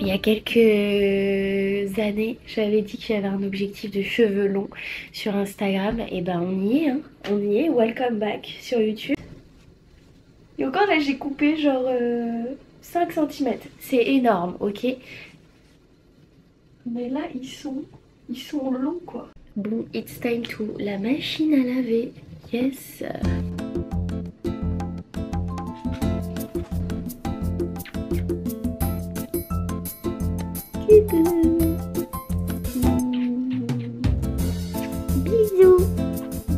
y a quelques années, j'avais dit que j'avais un objectif de cheveux longs sur Instagram. Et ben on y est, hein. On y est. Welcome back sur YouTube. Et encore là, j'ai coupé genre 5 cm. C'est énorme, ok? Mais là, ils sont longs quoi. Bon, it's time to la machine à laver. Yes. Bisous.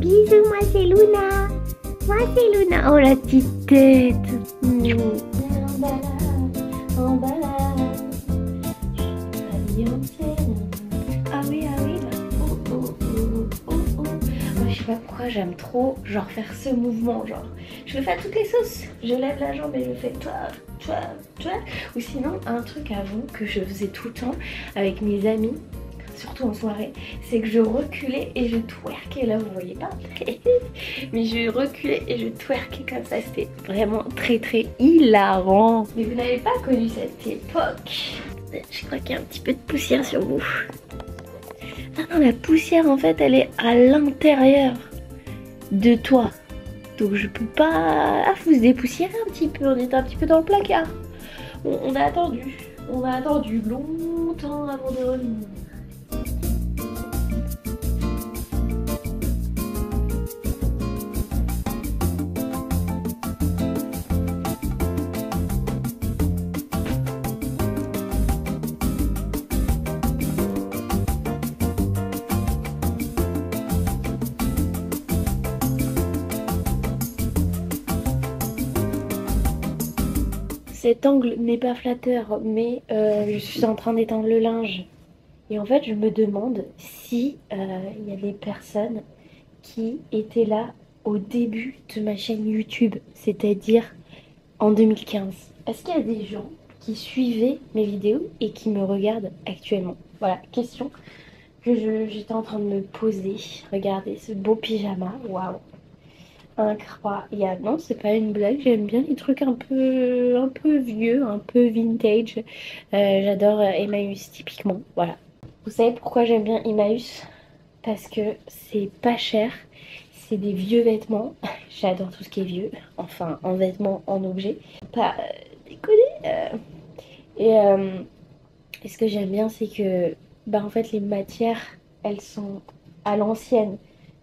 Bisous, moi c'est Luna. Moi c'est Luna. Oh la petite tête. En balade. Ah oui, là. Oh, oh, oh, oh, oh. Moi, je sais pas pourquoi j'aime trop genre faire ce mouvement. Genre, je le fais à toutes les sauces. Je lève la jambe et je fais toi. Ou sinon, un truc avant que je faisais tout le temps avec mes amis, surtout en soirée, c'est que je reculais et je twerkais. Là, vous voyez pas. Mais je reculais et je twerkais comme ça. C'était vraiment très hilarant. Mais vous n'avez pas connu cette époque. Je crois qu'il y a un petit peu de poussière sur vous. Ah non, la poussière en fait elle est à l'intérieur de toi. Donc je peux pas... Ah, faut se dépoussiérer un petit peu, on était un petit peu dans le placard. On a attendu. On a attendu longtemps avant de revenir. Cet angle n'est pas flatteur, mais je suis en train d'étendre le linge. Et en fait, je me demande si il y a des personnes qui étaient là au début de ma chaîne YouTube, c'est-à-dire en 2015. Est-ce qu'il y a des gens qui suivaient mes vidéos et qui me regardent actuellement? Voilà, question que j'étais en train de me poser. Regardez ce beau pyjama, waouh! Incroyable. Non, c'est pas une blague, j'aime bien les trucs un peu vieux, un peu vintage. J'adore Emmaüs typiquement, voilà. Vous savez pourquoi j'aime bien Emmaüs? Parce que c'est pas cher, c'est des vieux vêtements. J'adore tout ce qui est vieux, enfin en vêtements, en objets. Pas déconner. Et ce que j'aime bien, c'est que bah, en fait les matières, elles sont à l'ancienne.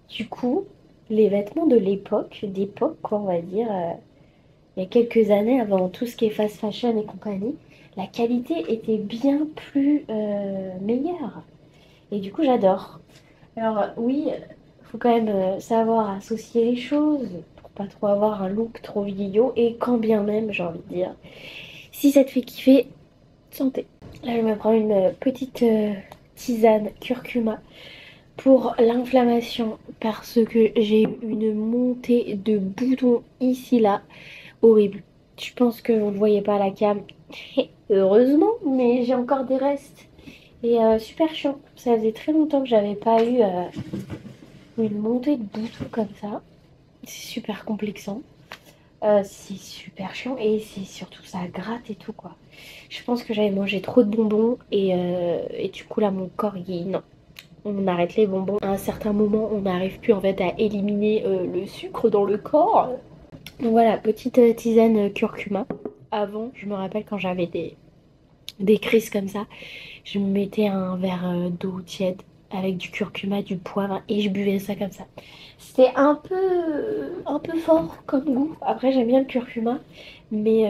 Du coup, les vêtements de d'époque, quoi, on va dire, il y a quelques années, avant tout ce qui est fast fashion et compagnie, la qualité était bien plus meilleure. Et du coup, j'adore. Alors, oui, faut quand même savoir associer les choses pour pas trop avoir un look trop vieillot. Et quand bien même, j'ai envie de dire, si ça te fait kiffer, santé. Là, je me prends une petite tisane curcuma pour l'inflammation parce que j'ai eu une montée de boutons ici là horrible. Je pense que vous ne voyez pas à la cam. Heureusement, mais j'ai encore des restes. Et super chiant. Ça faisait très longtemps que j'avais pas eu une montée de boutons comme ça. C'est super complexant. C'est super chiant et c'est surtout ça gratte et tout quoi. Je pense que j'avais mangé trop de bonbons et du coup là mon corps non. On arrête les bonbons. À un certain moment, on n'arrive plus en fait à éliminer le sucre dans le corps. Donc voilà, petite tisane curcuma. Avant, je me rappelle quand j'avais des crises comme ça, je me mettais un verre d'eau tiède avec du curcuma, du poivre et je buvais ça comme ça. C'était un peu fort comme goût. Après, j'aime bien le curcuma, mais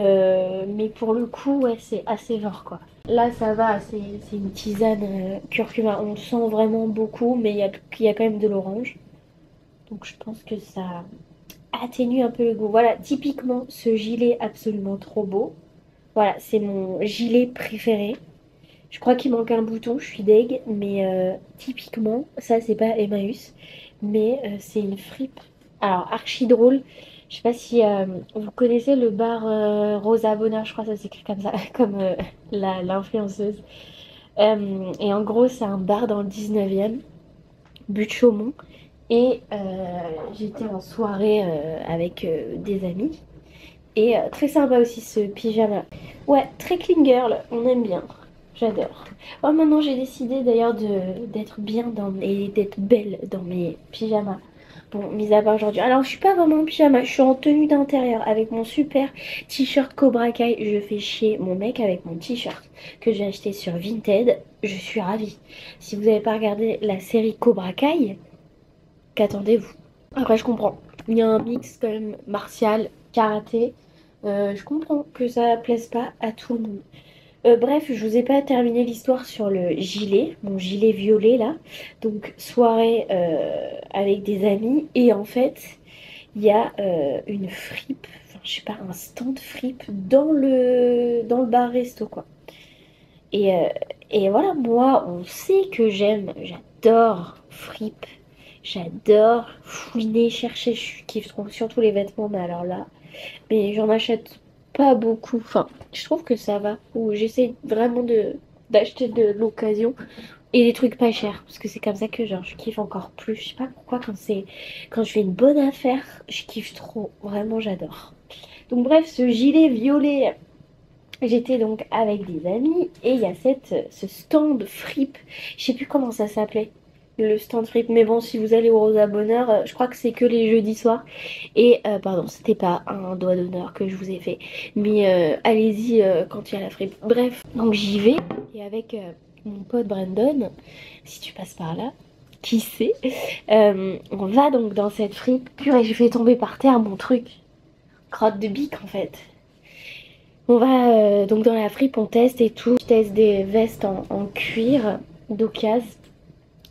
pour le coup, ouais, c'est assez fort quoi. Là, ça va, c'est une tisane curcuma. On le sent vraiment beaucoup, mais il y a quand même de l'orange. Donc, je pense que ça atténue un peu le goût. Voilà, typiquement, ce gilet absolument trop beau. Voilà, c'est mon gilet préféré. Je crois qu'il manque un bouton, je suis deg, mais typiquement, ça c'est pas Emmaüs, mais c'est une fripe. Alors, archi drôle. Je sais pas si vous connaissez le bar Rosa Bonheur, je crois que ça s'écrit comme ça, comme l'influenceuse. Et en gros, c'est un bar dans le 19e, but de Chaumont. Et j'étais en soirée avec des amis. Et très sympa aussi ce pyjama. Ouais, très clean girl, on aime bien. J'adore. Oh, maintenant j'ai décidé d'ailleurs d'être bien et d'être belle dans mes pyjamas. Bon, mis à part aujourd'hui. Alors, je suis pas vraiment en pyjama, je suis en tenue d'intérieur avec mon super t-shirt Cobra Kai. Je fais chier mon mec avec mon t-shirt que j'ai acheté sur Vinted. Je suis ravie. Si vous n'avez pas regardé la série Cobra Kai, qu'attendez-vous? Après, je comprends. Il y a un mix quand même martial, karaté. Je comprends que ça plaise pas à tout le monde. Bref, je vous ai pas terminé l'histoire sur le gilet, mon gilet violet là. Donc soirée avec des amis et en fait il y a une fripe, enfin je sais pas, un stand fripe dans le bar resto quoi. Et, euh, et voilà, moi on sait que j'adore fripe, j'adore fouiner, chercher, je kiffe trop surtout les vêtements, mais alors là. Mais j'en achète pas beaucoup. Enfin, je trouve que ça va. Ou j'essaie vraiment de d'acheter de l'occasion et des trucs pas chers. Parce que c'est comme ça que genre je kiffe encore plus. Je sais pas pourquoi quand je fais une bonne affaire, je kiffe trop. Vraiment, j'adore. Donc bref, ce gilet violet. J'étais donc avec des amis et il y a ce stand fripe. Je sais plus comment ça s'appelait. Le stand fripe. Mais bon, si vous allez au Rosa Bonheur, je crois que c'est que les jeudis soirs. Et pardon, c'était pas un doigt d'honneur que je vous ai fait. Mais allez-y quand il y a la fripe. Bref, donc j'y vais. Et avec mon pote Brandon, si tu passes par là, qui sait, on va donc dans cette fripe. Purée, j'ai fait tomber par terre mon truc. Crotte de bique en fait. On va donc dans la fripe, on teste et tout. Je teste des vestes en cuir d'occasion.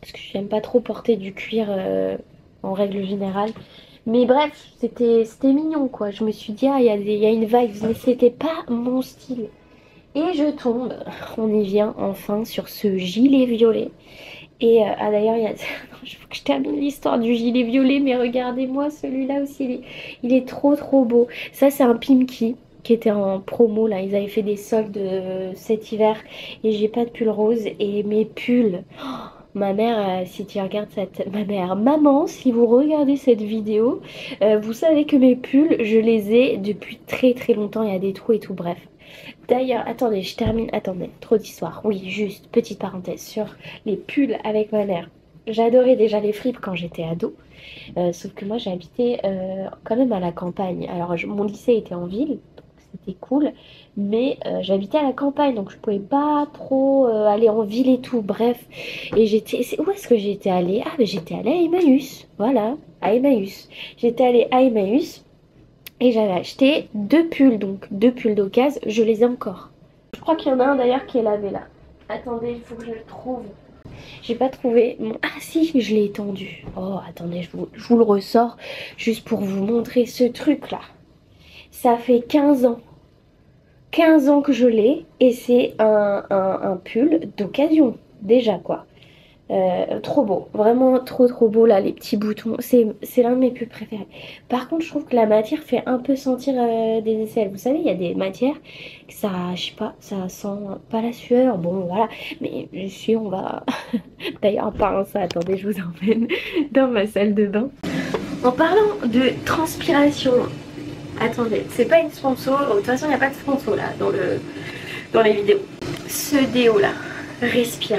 Parce que j'aime pas trop porter du cuir en règle générale. Mais bref, c'était mignon quoi. Je me suis dit, ah, il y a une vibe, mais c'était pas mon style. Et je tombe, on y vient enfin sur ce gilet violet. Et ah d'ailleurs, il faut que je termine l'histoire du gilet violet, mais regardez-moi celui-là aussi, il est trop trop beau. Ça, c'est un Pimki qui était en promo là. Ils avaient fait des soldes cet hiver et j'ai pas de pull rose. Et mes pulls. Ma mère, si tu regardes maman, si vous regardez cette vidéo, vous savez que mes pulls, je les ai depuis très très longtemps. Il y a des trous et tout, bref. D'ailleurs, attendez, je termine. Attendez, trop d'histoire. Oui, juste, petite parenthèse sur les pulls avec ma mère. J'adorais déjà les fripes quand j'étais ado. Sauf que moi, j'habitais quand même à la campagne. Alors, mon lycée était en ville, donc c'était cool. Mais j'habitais à la campagne, donc je pouvais pas trop aller en ville et tout. Bref. Et où est-ce que j'étais allée? Ah, mais j'étais allée à Emmaüs. Voilà, à Emmaüs. J'étais allée à Emmaüs. Et j'avais acheté deux pulls, donc deux pulls d'occasion, je les ai encore. Je crois qu'il y en a un d'ailleurs qui est lavé là. Attendez, il faut que je le trouve. J'ai pas trouvé mon... Ah si, je l'ai étendu. Oh, attendez, je vous le ressors juste pour vous montrer ce truc là. Ça fait 15 ans. 15 ans que je l'ai et c'est un pull d'occasion. Déjà quoi. Trop beau, vraiment trop trop beau là, les petits boutons, c'est l'un de mes pulls préférés. Par contre, je trouve que la matière fait un peu sentir des aisselles. Vous savez, il y a des matières que ça, je sais pas, ça sent pas la sueur, bon voilà. Mais si on va... D'ailleurs, en parlant de ça, attendez, je vous emmène dans ma salle de bain. En parlant de transpiration, attendez, c'est pas une sponsor, de toute façon il n'y a pas de sponsor là dans les vidéos. Ce déo là, respire.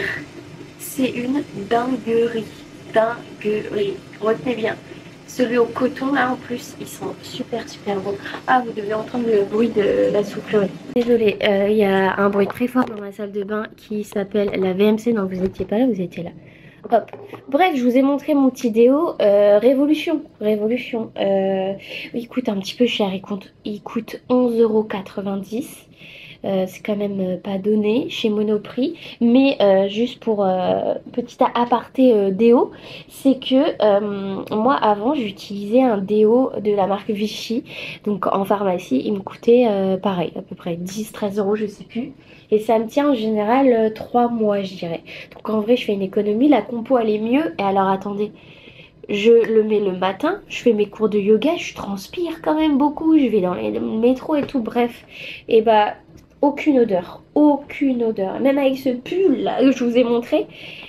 C'est une dinguerie. Dinguerie. Retenez bien. Celui au coton, là, en plus, ils sont super, super beaux. Ah, vous devez entendre le bruit de la soufflerie. Désolée, il y a un bruit très fort dans ma salle de bain qui s'appelle la VMC. Non, vous étiez pas là, vous étiez là. Hop. Bref, je vous ai montré mon petit déo. Révolution. Révolution. Il coûte un petit peu cher. Il coûte 11,90 €. C'est quand même pas donné chez Monoprix, mais juste pour petit aparté déo, c'est que moi avant j'utilisais un déo de la marque Vichy, donc en pharmacie il me coûtait pareil à peu près 10-13 € je sais plus, et ça me tient en général 3 mois je dirais. Donc en vrai je fais une économie, la compo elle est mieux. Et alors attendez, je le mets le matin, je fais mes cours de yoga, je transpire quand même beaucoup, je vais dans le métro et tout, bref. Et bah, aucune odeur, aucune odeur. Même avec ce pull là que je vous ai montré,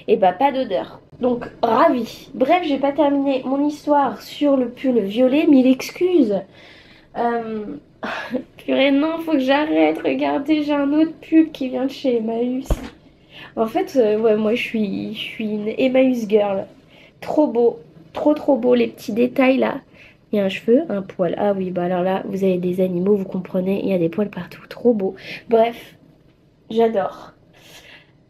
et bah pas d'odeur. Donc ravi. Bref, j'ai pas terminé mon histoire sur le pull violet, mille excuses. Euh... Purée, non, faut que j'arrête. Regardez, j'ai un autre pull qui vient de chez Emmaüs. En fait, ouais, moi je suis une Emmaüs girl. Trop beau, trop beau, les petits détails là. Il y a un cheveu, un poil. Ah oui, bah alors là, vous avez des animaux, vous comprenez, il y a des poils partout, trop beau. Bref, j'adore.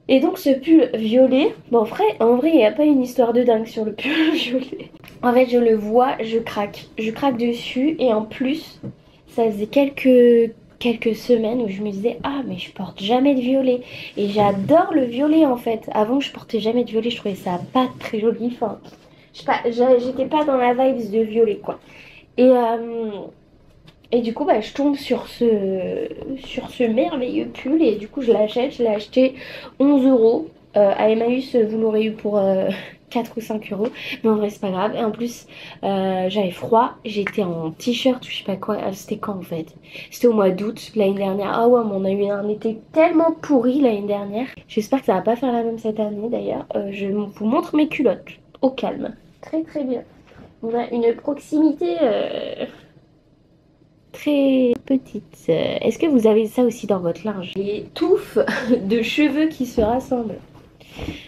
Et donc ce pull violet, bon, en vrai, il n'y a pas une histoire de dingue sur le pull violet. En fait, je le vois, je craque. Je craque dessus et en plus, ça faisait quelques semaines où je me disais, ah, mais je porte jamais de violet. Et j'adore le violet en fait. Avant, je portais jamais de violet, je trouvais ça pas très joli. Enfin, je sais pas, j'étais pas dans la vibe de violet quoi. Et, euh, et du coup, bah, je tombe sur ce merveilleux pull et du coup, je l'achète. Je l'ai acheté 11 euros. À Emmaüs, vous l'aurez eu pour 4 ou 5 euros. Mais en vrai, c'est pas grave. Et en plus, j'avais froid. J'étais en t-shirt ou je sais pas quoi. C'était quand en fait? C'était au mois d'août l'année dernière. Ah ouais, mais on a eu un été tellement pourri l'année dernière. J'espère que ça va pas faire la même cette année d'ailleurs. Je vous montre mes culottes. Au calme. Très bien. On a une proximité. Très petite. Est-ce que vous avez ça aussi dans votre linge? Les touffes de cheveux qui se rassemblent.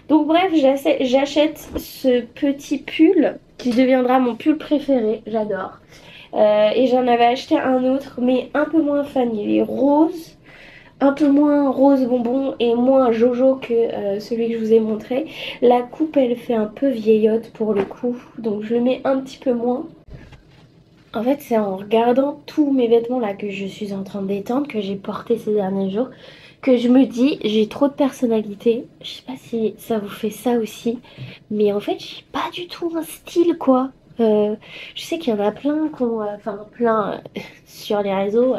Donc bref, j'achète ce petit pull qui deviendra mon pull préféré. J'adore. Et j'en avais acheté un autre, mais un peu moins fan. Il est rose, un peu moins rose bonbon et moins jojo que celui que je vous ai montré. La coupe, elle fait un peu vieillotte pour le coup, donc je le mets un petit peu moins. En fait, c'est en regardant tous mes vêtements là que je suis en train d'étendre, que j'ai porté ces derniers jours, que je me dis, j'ai trop de personnalité. Je sais pas si ça vous fait ça aussi, mais en fait, j'ai pas du tout un style quoi. Je sais qu'il y en a plein enfin plein sur les réseaux,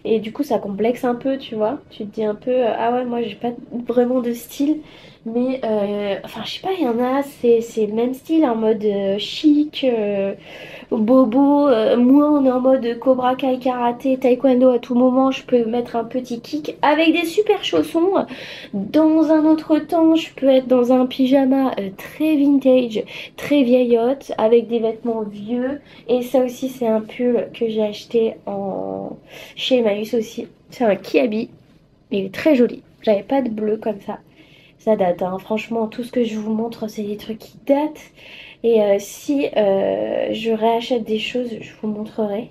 et du coup ça complexe un peu, tu vois. Tu te dis un peu, ah ouais, moi j'ai pas vraiment de style, mais enfin je sais pas, il y en a, c'est le même style en mode chic. Bobo, moi on est en mode Cobra Kai karaté, taekwondo à tout moment, je peux mettre un petit kick avec des super chaussons. Dans un autre temps, je peux être dans un pyjama très vintage, très vieillotte, avec des vêtements vieux. Et ça aussi, c'est un pull que j'ai acheté chez Emmaüs aussi. C'est un Kiabi, il est très joli. J'avais pas de bleu comme ça. Ça date, hein. Franchement, tout ce que je vous montre, c'est des trucs qui datent. Et si je réachète des choses, je vous montrerai.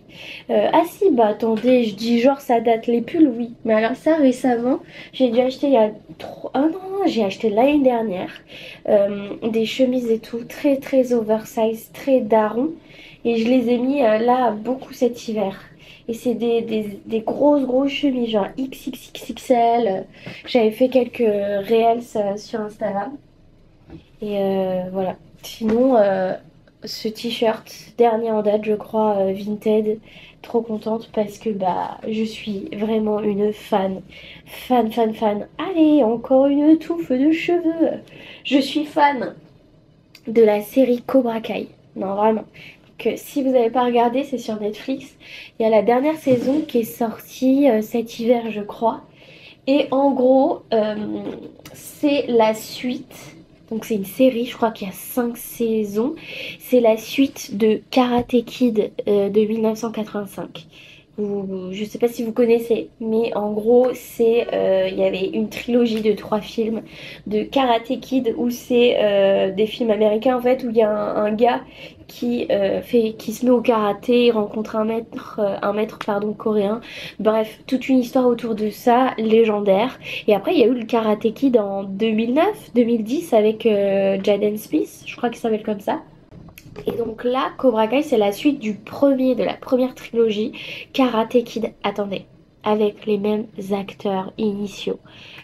Ah si, bah attendez, je dis genre ça date les pulls, oui. Mais alors ça, récemment, j'ai dû acheter il y a trop... Ah non, non, j'ai acheté l'année dernière des chemises et tout, très oversize, très daron. Et je les ai mis là beaucoup cet hiver. Et c'est des grosses chemises, genre XXXXL. J'avais fait quelques reels sur Instagram. Et voilà. Sinon, ce t-shirt, dernier en date, je crois, Vinted, trop contente parce que bah je suis vraiment une fan. Fan. Allez, encore une touffe de cheveux. Je suis fan de la série Cobra Kai. Non, vraiment. Que si vous n'avez pas regardé, c'est sur Netflix. Il y a la dernière saison qui est sortie cet hiver, je crois. Et en gros, c'est la suite. Donc c'est une série, je crois qu'il y a 5 saisons. C'est la suite de Karate Kid de 1985. Je sais pas si vous connaissez, mais en gros, il y avait une trilogie de 3 films de Karate Kid où c'est des films américains en fait, où il y a un gars qui se met au karaté, il rencontre un maître pardon, coréen. Bref, toute une histoire autour de ça, légendaire. Et après, il y a eu le Karate Kid en 2009, 2010 avec Jaden Smith, je crois qu'il s'appelle comme ça. Et donc là, Cobra Kai, c'est la suite de la première trilogie, Karate Kid. Attendez, avec les mêmes acteurs initiaux.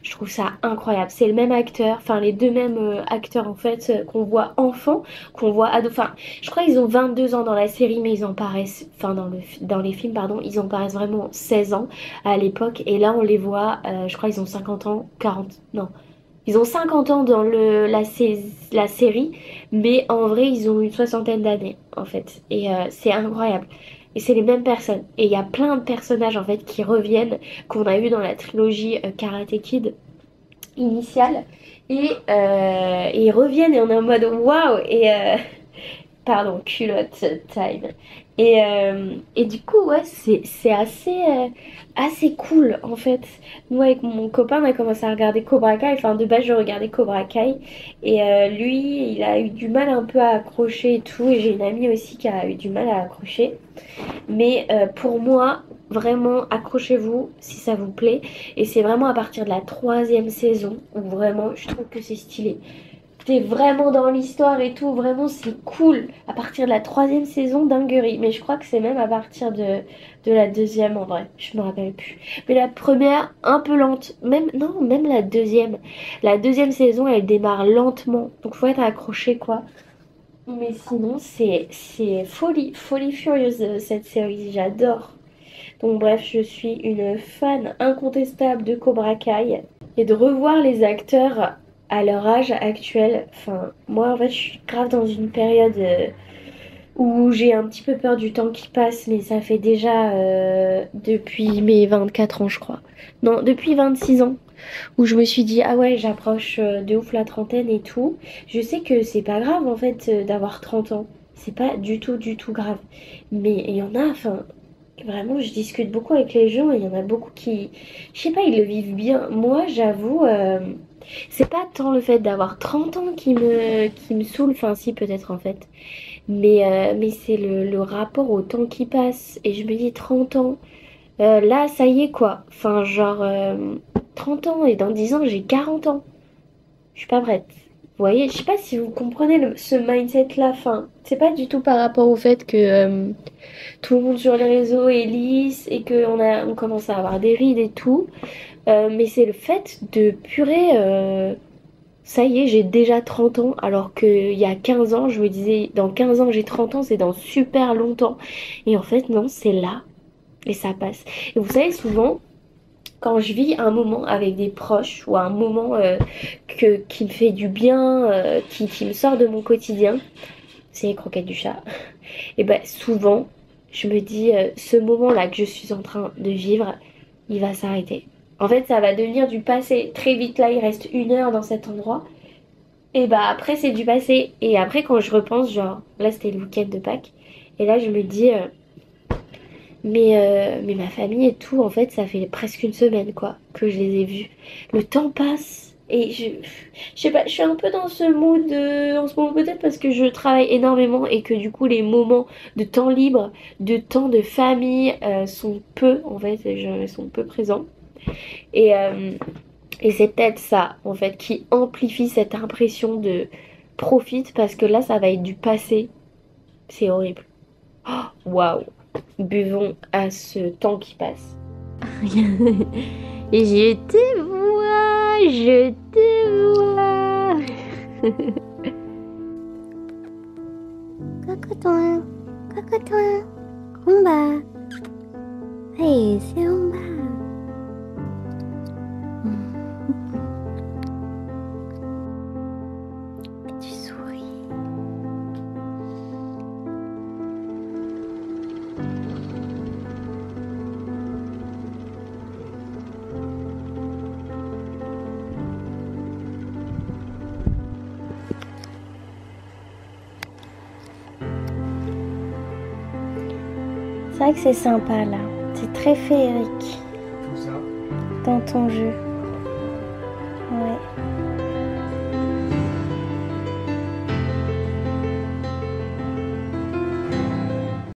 Je trouve ça incroyable. C'est le même acteur, enfin les deux mêmes acteurs en fait qu'on voit enfant, qu'on voit ado. Enfin, je crois qu'ils ont 22 ans dans la série, mais ils en paraissent, enfin dans les films, pardon, ils en paraissent vraiment 16 ans à l'époque. Et là, on les voit, je crois ils ont 50 ans, 40, non. Ils ont 50 ans dans la série, mais en vrai, ils ont une soixantaine d'années, en fait. Et c'est incroyable. Et c'est les mêmes personnes. Et il y a plein de personnages, en fait, qui reviennent, qu'on a eu dans la trilogie Karate Kid initiale. Et ils reviennent et on est en mode waouh! Et pardon, culotte time. Et du coup, ouais, c'est assez cool en fait. Moi, avec mon copain, on a commencé à regarder Cobra Kai. Enfin, de base, je regardais Cobra Kai. Et lui, il a eu du mal un peu à accrocher et tout. Et j'ai une amie aussi qui a eu du mal à accrocher. Mais pour moi, vraiment, accrochez-vous si ça vous plaît. Et c'est vraiment à partir de la troisième saison où vraiment, je trouve que c'est stylé. T'es vraiment dans l'histoire et tout, vraiment c'est cool. À partir de la troisième saison, dinguerie. Mais je crois que c'est même à partir de la deuxième en vrai, je me rappelle plus. Mais la première, un peu lente. Même, non, même la deuxième. La deuxième saison, elle démarre lentement. Donc faut être accroché quoi. Mais sinon, c'est folie, folie furieuse cette série, j'adore. Donc bref, je suis une fan incontestable de Cobra Kai et de revoir les acteurs à leur âge actuel. Enfin, moi en fait, je suis grave dans une période où j'ai un petit peu peur du temps qui passe, mais ça fait déjà depuis mes 24 ans, je crois. Non, depuis 26 ans, où je me suis dit, ah ouais, j'approche de ouf la trentaine et tout. Je sais que c'est pas grave en fait d'avoir 30 ans. C'est pas du tout grave. Mais il y en a, enfin, vraiment, je discute beaucoup avec les gens et il y en a beaucoup qui, je sais pas, ils le vivent bien. Moi, j'avoue, c'est pas tant le fait d'avoir 30 ans qui me saoule, enfin si peut-être en fait, mais c'est le rapport au temps qui passe. Et je me dis 30 ans, là, ça y est quoi. Enfin, genre, 30 ans et dans 10 ans, j'ai 40 ans. Je suis pas prête. Vous voyez, je sais pas si vous comprenez ce mindset-là. Enfin, c'est pas du tout par rapport au fait que tout le monde sur les réseaux est lisse et on commence à avoir des rides et tout. Mais c'est le fait de purée. Ça y est, j'ai déjà 30 ans, alors qu'il y a 15 ans, je me disais, dans 15 ans, j'ai 30 ans, c'est dans super longtemps. Et en fait, non, c'est là, et ça passe. Et vous savez, souvent, quand je vis un moment avec des proches, ou un moment qui me fait du bien, qui me sort de mon quotidien, c'est les croquettes du chat. Et ben souvent, je me dis, ce moment-là que je suis en train de vivre, il va s'arrêter. En fait, ça va devenir du passé. Très vite, là, il reste 1 heure dans cet endroit. Et bah après c'est du passé. Et après quand je repense, genre là c'était le week-end de Pâques. Et là je me dis, mais ma famille et tout, en fait ça fait presque une semaine quoi que je les ai vus. Le temps passe. Et je sais pas, je suis un peu dans ce mood en ce moment peut-être parce que je travaille énormément et que du coup les moments de temps libre, de temps de famille sont peu en fait, sont peu présents. Et, euh, et c'est peut-être ça, en fait, qui amplifie cette impression de profite parce que là, ça va être du passé. C'est horrible. Oh, waouh. Buvons à ce temps qui passe. Et je te vois, je te vois. Cocotin, cocotin, Rumba. Hey, c'est Rumba. Tu souris. C'est vrai que c'est sympa là. C'est très féerique Tout ça. dans ton jeu.